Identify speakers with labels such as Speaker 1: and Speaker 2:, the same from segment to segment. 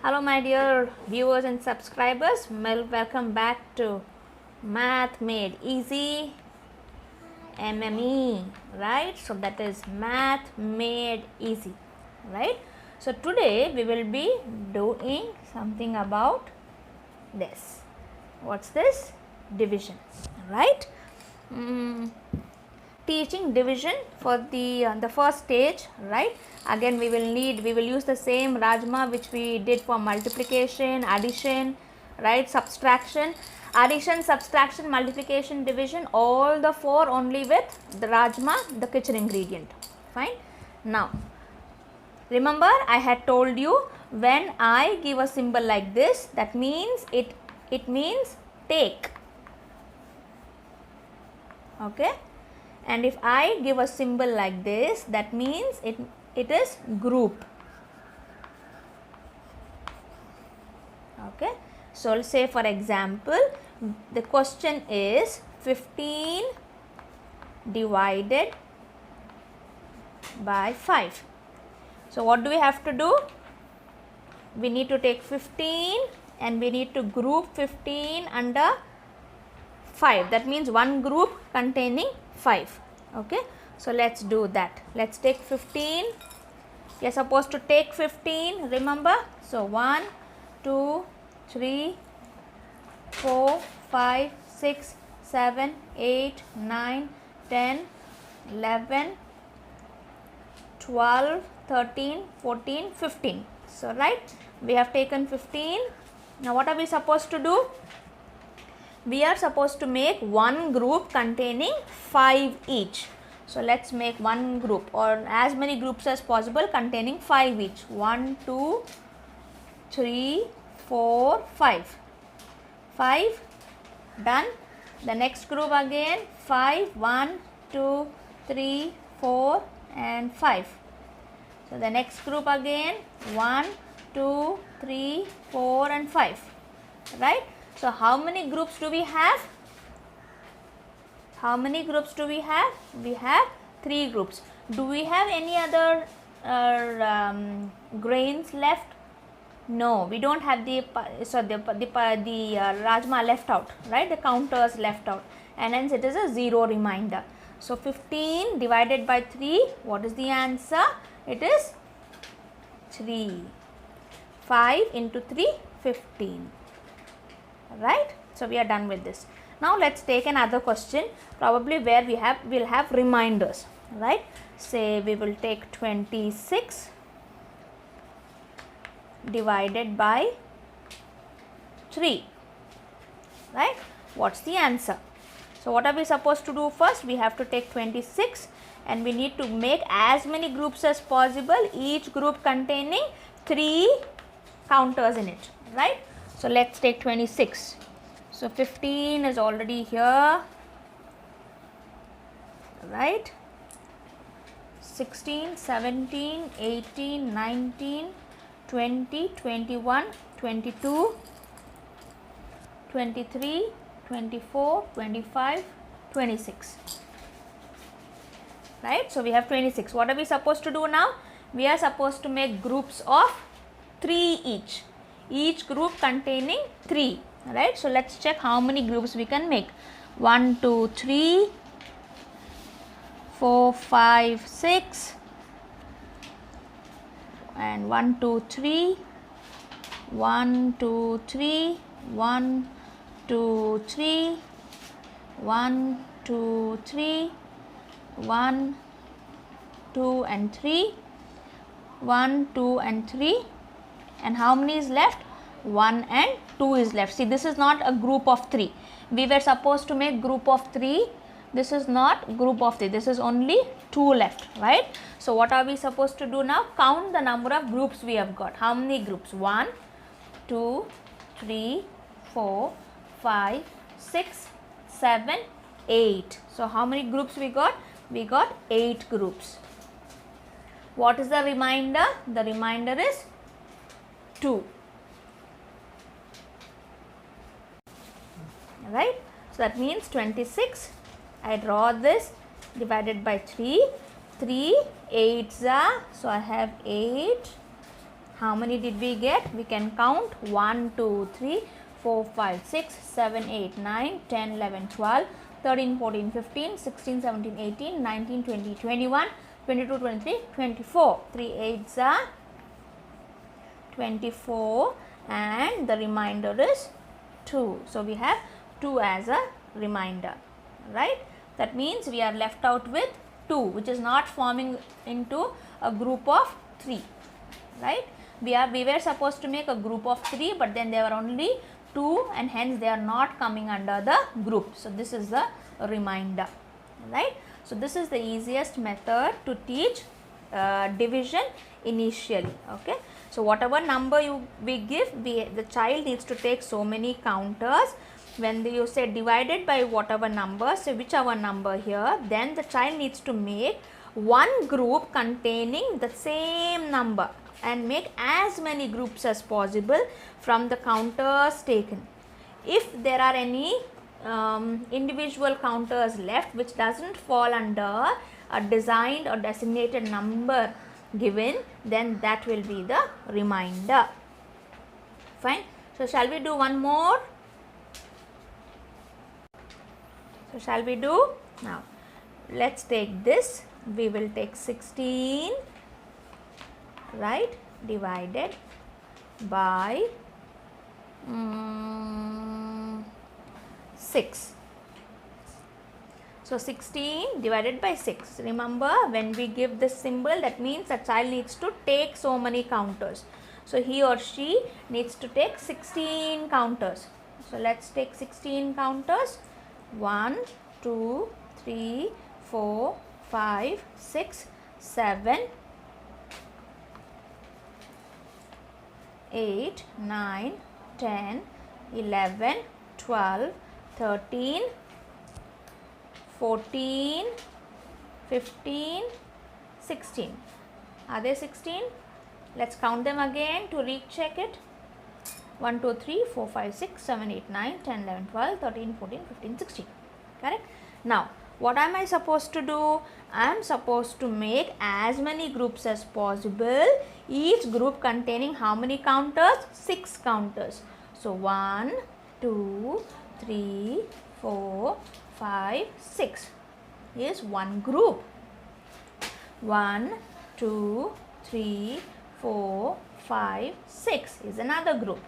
Speaker 1: Hello my dear viewers and subscribers, welcome back to Math Made Easy, MME, right? So that is Math Made Easy, right? So today we will be doing something about this. What's this? Division, right? Teaching division for the first stage, right? Again we will use the same Rajma which we did for multiplication, addition, right, subtraction, addition, subtraction, multiplication, division, all the four only with the Rajma, the kitchen ingredient. Fine. Now remember I had told you, when I give a symbol like this, that means it means take, okay, and if I give a symbol like this, that means it is group. Okay, so let's say for example the question is 15 divided by 5. So what do we have to do? We need to take 15 and we need to group 15 under 5. That means one group containing 5. Okay, so let's do that. Let's take 15. We are supposed to take 15, remember? So 1, 2, 3, 4, 5, 6, 7, 8, 9, 10, 11, 12, 13, 14, 15. So right, we have taken 15. Now what are we supposed to do? We are supposed to make one group containing 5 each. So let's make one group, or as many groups as possible containing 5 each. 1, 2, 3, 4, 5. 5, done. The next group again 5, 1, 2, 3, 4 and 5. So the next group again 1, 2, 3, 4 and 5, right? So how many groups do we have? How many groups do we have? We have 3 groups. Do we have any other grains left? No, we don't have the Rajma left out, right? The counters left out, and hence it is a 0 reminder. So 15 divided by 3, what is the answer? It is 3. 5 into 3, 15. Right? So we are done with this. Now let's take another question, probably where we'll have reminders, right? Say we will take 26 divided by 3, right? What's the answer? So what are we supposed to do first? We have to take 26 and we need to make as many groups as possible, each group containing 3 counters in it, right? So let's take 26. So 15 is already here, right? 16, 17, 18, 19, 20, 21, 22, 23, 24, 25, 26. Right? So we have 26. What are we supposed to do now? We are supposed to make groups of 3 each. Each group containing 3, right? So let's check how many groups we can make. 1, 2, 3, 4, 5, 6, and 1, 2, 3, 1, 2, 3, 1, 2, 3, 1, 2, 3, 1, 2 and 3, 1, 2 and 3, and how many is left? 1 and 2 is left. See, this is not a group of 3. We were supposed to make group of 3. This is not group of 3. This is only 2 left, right? So what are we supposed to do now? Count the number of groups we have got. How many groups? 1, 2, 3, 4, 5, 6, 7, 8. So how many groups we got? We got 8 groups. What is the remainder? The remainder is 2. Right? So that means 26. I draw this divided by 3. 3 8s are, so I have 8 How many did we get? We can count 1, 2, 3, 4, 5, 6, 7, 8, 9, 10, 11, 12, 13, 14, 15, 16, 17, 18, 19, 20, 21, 22, 23, 24. 3 8s are 24 and the remainder is 2. So, we have 2 as a remainder, right. That means we are left out with 2, which is not forming into a group of 3, right. We were supposed to make a group of 3, but then there were only 2 and hence they are not coming under the group. So, this is the remainder, right. So, this is the easiest method to teach division initially, okay. So, whatever number we give, the child needs to take so many counters. When you say divided by whatever number, so whichever number here, then the child needs to make one group containing the same number and make as many groups as possible from the counters taken. If there are any individual counters left which doesn't fall under a designed or designated number given, then that will be the remainder. Fine. So, shall we do one more? So, shall we do? Now, let's take this. We will take 16, right, divided by 6. So, 16 divided by 6. Remember, when we give this symbol, that means a child needs to take so many counters. So, he or she needs to take 16 counters. So, let's take 16 counters. 1, 2, 3, 4, 5, 6, 7, 8, 9, 10, 11, 12, 13, 14, 15, 16. Are they 16? Let's count them again to recheck it. 1, 2, 3, 4, 5, 6, 7, 8, 9, 10, 11, 12, 13, 14, 15, 16. Correct? Now, what am I supposed to do? I am supposed to make as many groups as possible. Each group containing how many counters? 6 counters. So, 1, 2, 3, 4, 5, 6 is one group. 1, 2, 3, 4, 5, 6 is another group.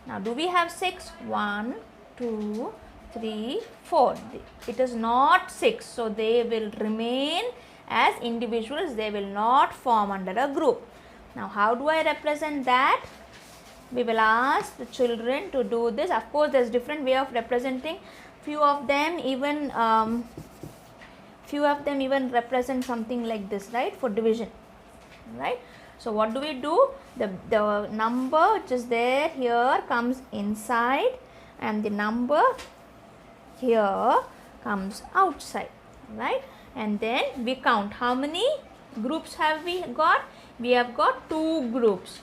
Speaker 1: Now, do we have 6? 1, 2, 3, 4. It is not 6. So, they will remain as individuals. They will not form under a group. Now, how do I represent that? We will ask the children to do this. Of course, there is different way of representing. Few of them even represent something like this, right, for division, right. So, what do we do? The number which is there here comes inside and the number here comes outside, right. And then we count. How many groups have we got? We have got 2 groups,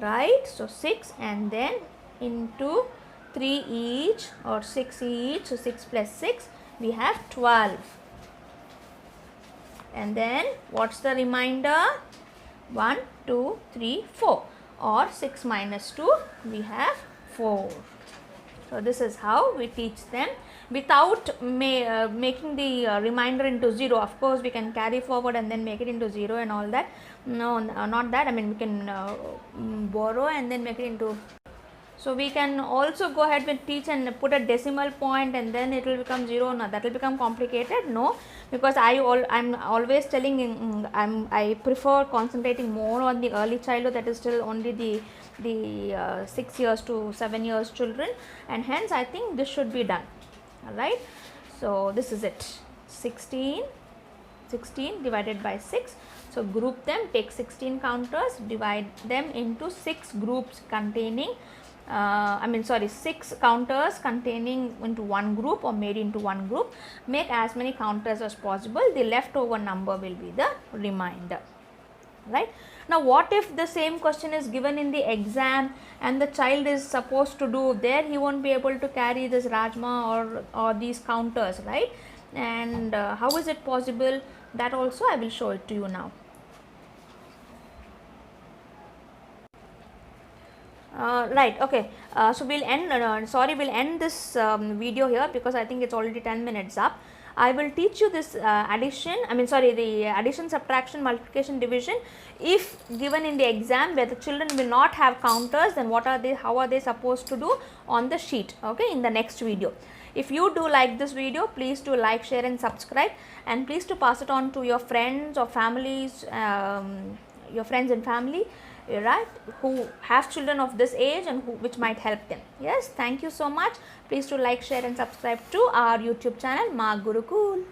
Speaker 1: right. So, 6 and then into 3 each or 6 each. So, 6 plus 6 we have 12. And then what's the remainder? 1, 2, 3, 4, or 6 minus 2 we have 4. So, this is how we teach them without making the remainder into 0. Of course, we can carry forward and then make it into 0 and all that. No, not that. I mean, we can borrow and then make it into. So, we can also go ahead and teach and put a decimal point and then it will become 0. No, that will become complicated. No, because I'm always telling I prefer concentrating more on the early childhood, that is still only the 6 years to 7 years children, and hence I think this should be done. Alright. So, this is it. 16 divided by 6. So, group them, take 16 counters, divide them into 6 groups containing 6 counters containing into one group or made into one group. Make as many counters as possible. The leftover number will be the remainder, right. Now, what if the same question is given in the exam and the child is supposed to do there, he won't be able to carry this Rajma or these counters, right. And how is it possible? That also I will show it to you now. Right, okay. So we'll end, we'll end this video here, because I think it's already 10 minutes up. I will teach you this the addition, subtraction, multiplication, division. If given in the exam where the children will not have counters, then how are they supposed to do on the sheet, okay, in the next video. If you do like this video, please do like, share and subscribe, and please to pass it on to your friends or families, your friends and family, right, who have children of this age and which might help them. Yes, thank you so much. Please to like, share and subscribe to our YouTube channel, Ma Gurukul.